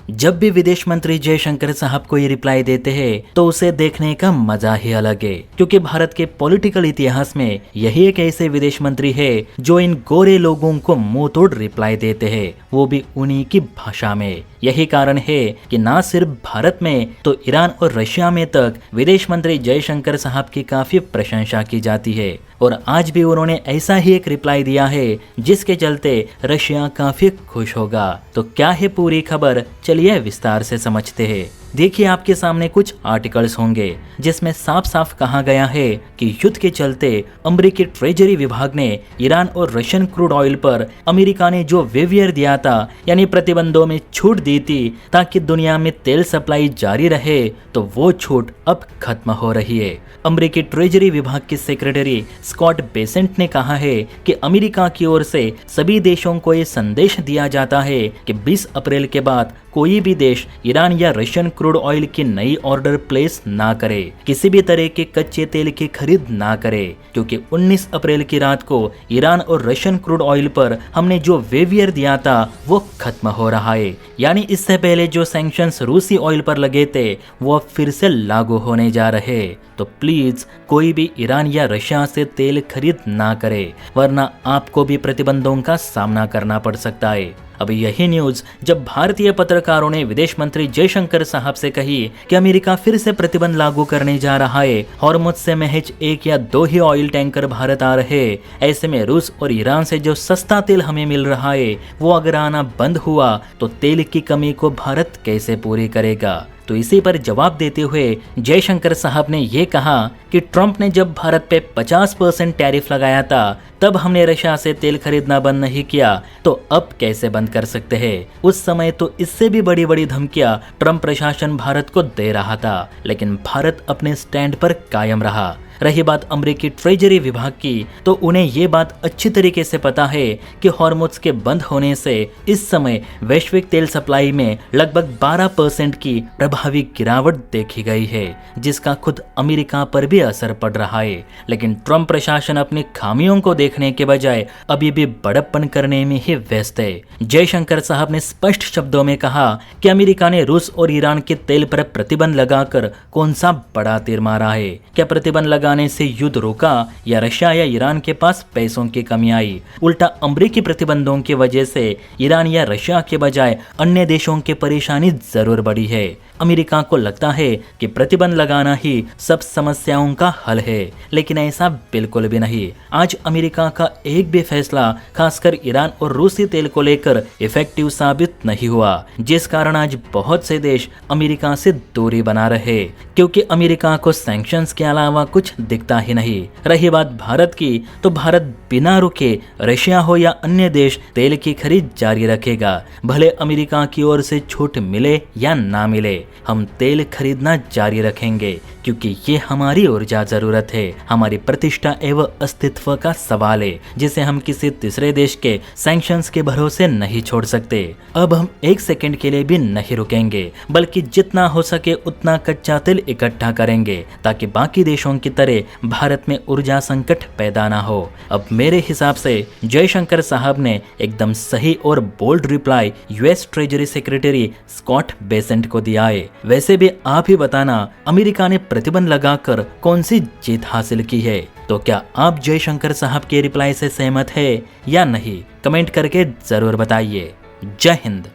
जब भी विदेश मंत्री जयशंकर साहब को ये रिप्लाई देते हैं तो उसे देखने का मजा ही अलग है, क्योंकि भारत के पॉलिटिकल इतिहास में यही एक ऐसे विदेश मंत्री है जो इन गोरे लोगों को मुंह तोड़ रिप्लाई देते हैं, वो भी उन्हीं की भाषा में। यही कारण है कि ना सिर्फ भारत में तो ईरान और रशिया में तक विदेश मंत्री जयशंकर साहब की काफी प्रशंसा की जाती है, और आज भी उन्होंने ऐसा ही एक रिप्लाई दिया है जिसके चलते रशिया काफी खुश होगा। तो क्या है पूरी खबर, चलिए विस्तार से समझते हैं। देखिए, आपके सामने कुछ आर्टिकल्स होंगे जिसमें साफ साफ कहा गया है कि युद्ध के चलते अमेरिकी ट्रेजरी विभाग ने ईरान और रशियन क्रूड ऑयल पर अमेरिका ने जो वेवियर दिया था, यानी प्रतिबंधों में छूट दी थी ताकि दुनिया में तेल सप्लाई जारी रहे, तो वो छूट अब खत्म हो रही है। अमेरिकी ट्रेजरी विभाग के सेक्रेटरी स्कॉट बेसेंट ने कहा है कि अमेरिका की ओर से सभी देशों को ये संदेश दिया जाता है कि 20 अप्रैल के बाद कोई भी देश ईरान या रशियन क्रूड ऑयल की नई ऑर्डर प्लेस ना करे, किसी भी तरह के कच्चे तेल की खरीद ना करे, क्योंकि 19 अप्रैल की रात को ईरान और रशियन क्रूड ऑयल पर हमने जो वेवियर दिया था वो खत्म हो रहा है। यानी इससे पहले जो सैंक्शंस रूसी ऑयल पर लगे थे वो अब फिर से लागू होने जा रहे। तो प्लीज कोई भी ईरान या रशिया से तेल खरीद ना करे, वरना आपको भी प्रतिबंधों का सामना करना पड़ सकता है। अब यही न्यूज जब भारतीय पत्रकारों ने विदेश मंत्री जयशंकर साहब से कही कि अमेरिका फिर से प्रतिबंध लागू करने जा रहा है, हॉर्मुज़ से महज 1 या 2 ही ऑयल टैंकर भारत आ रहे, ऐसे में रूस और ईरान से जो सस्ता तेल हमें मिल रहा है वो अगर आना बंद हुआ तो तेल की कमी को भारत कैसे पूरी करेगा। तो इसी पर जवाब देते हुए जयशंकर साहब ने ये कहा कि ट्रंप ने जब भारत पे 50% टैरिफ लगाया था तब हमने रशिया से तेल खरीदना बंद नहीं किया, तो अब कैसे बंद कर सकते हैं। उस समय तो इससे भी बड़ी बड़ी धमकियां ट्रंप प्रशासन भारत को दे रहा था, लेकिन भारत अपने स्टैंड पर कायम रहा। रही बात अमेरिकी ट्रेजरी विभाग की, तो उन्हें ये बात अच्छी तरीके से पता है कि हॉर्मुज़ के बंद होने से इस समय वैश्विक तेल सप्लाई में लगभग 12% की प्रभावी गिरावट देखी गई है, जिसका खुद अमेरिका पर भी असर पड़ रहा है। लेकिन ट्रंप प्रशासन अपनी खामियों को देखने के बजाय अभी भी बड़प्पन करने में ही व्यस्त है। जयशंकर साहब ने स्पष्ट शब्दों में कहा कि अमेरिका ने रूस और ईरान के तेल पर प्रतिबंध लगाकर कौन सा बड़ा तीर मारा है। क्या प्रतिबंध लगाने से युद्ध रुका या रशिया या ईरान के पास पैसों की कमी आई? उल्टा अमेरिकी प्रतिबंधों की वजह से ईरान या रशिया के बजाय अन्य देशों की परेशानी जरूर बढ़ी है। अमेरिका को लगता है कि प्रतिबंध लगाना ही सब समस्याओं का हल है, लेकिन ऐसा बिल्कुल भी नहीं। आज अमेरिका का एक भी फैसला खासकर ईरान और रूसी तेल को लेकर इफेक्टिव साबित नहीं हुआ, जिस कारण आज बहुत से देश अमेरिका से दूरी बना रहे, क्योंकि अमेरिका को सैंक्शंस के अलावा कुछ दिखता ही नहीं। रही बात भारत की, तो भारत बिना रुके रशिया हो या अन्य देश तेल की खरीद जारी रखेगा, भले अमेरिका की ओर से छूट मिले या ना मिले। हम तेल खरीदना जारी रखेंगे, क्योंकि ये हमारी ऊर्जा जरूरत है, हमारी प्रतिष्ठा एवं अस्तित्व का सवाल है, जिसे हम किसी तीसरे देश के सैंक्शंस के भरोसे नहीं छोड़ सकते। अब हम 1 सेकंड के लिए भी नहीं रुकेंगे, बल्कि जितना हो सके उतना कच्चा तेल इकट्ठा करेंगे, ताकि बाकी देशों की तरह भारत में ऊर्जा संकट पैदा ना हो। अब मेरे हिसाब से जयशंकर साहब ने एकदम सही और bold reply US treasury secretary Scott Bessent को दिया है। वैसे भी आप ही बताना, अमेरिका ने प्रतिबंध लगाकर कौन सी जीत हासिल की है? तो क्या आप जयशंकर साहब के रिप्लाई से सहमत है या नहीं? कमेंट करके जरूर बताइए। जय हिंद।